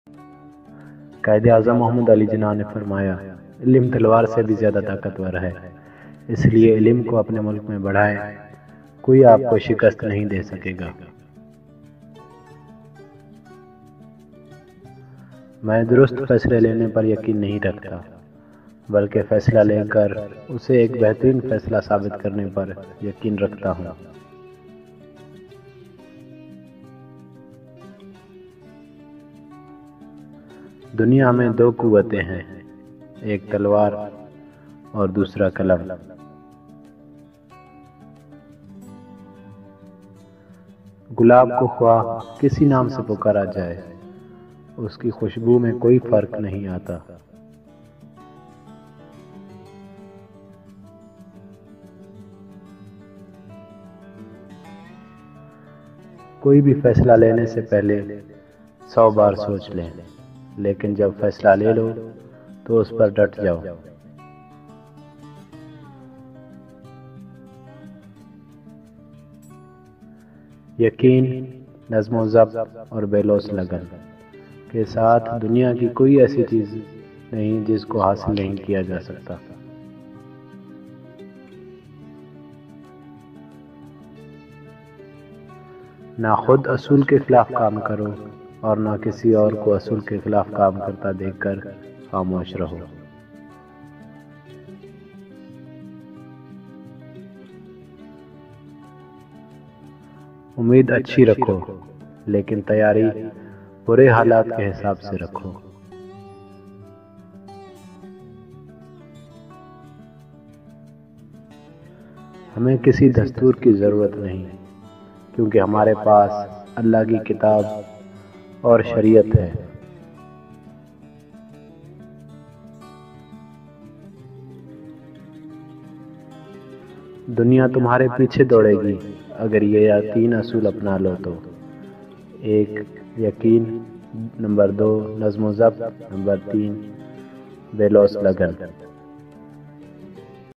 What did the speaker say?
قائد اعظم محمد علی جناح نے فرمایا، علم تلوار سے بھی زیادہ طاقتور ہے، اس لیے علم کو اپنے ملک میں بڑھائیں، کوئی آپ کو شکست نہیں دے سکے گا۔ میں درست فیصلے لینے پر یقین نہیں رکھتا، بلکہ فیصلہ لے کر اسے ایک بہترین فیصلہ ثابت کرنے پر یقین رکھتا ہوں۔ دنیا میں دو قوتیں ہیں، ایک تلوار اور دوسرا قلم۔ گلاب کو خواہ کسی نام سے پکارا جائے، اس کی خوشبو میں کوئی فرق نہیں آتا۔ کوئی بھی فیصلہ لینے سے پہلے 100 بار سوچ لیں، لیکن جب فیصلہ لے لو تو اس پر ڈٹ جاؤ۔ یقین، نظم و ضبط اور بے لوث لگن کے ساتھ دنیا کی کوئی ایسی چیز نہیں جس کو حاصل نہیں کیا جا سکتا۔ نہ خود اصول کے خلاف کام کرو اور نہ کسی اور کو اصول کے خلاف کام کرتا دیکھ کر خاموش رہو۔ امید اچھی رکھو، لیکن تیاری برے حالات کے حساب سے رکھو۔ ہمیں کسی دستور کی ضرورت نہیں، کیونکہ ہمارے پاس اللہ کی کتاب اور شریعت ہے۔ دنیا تمہارے پیچھے دوڑے گی اگر یہ 3 اصول اپنا لو تو: 1 یقین، نمبر 2 نظم و ضبط، نمبر 3 بے لوث لگن۔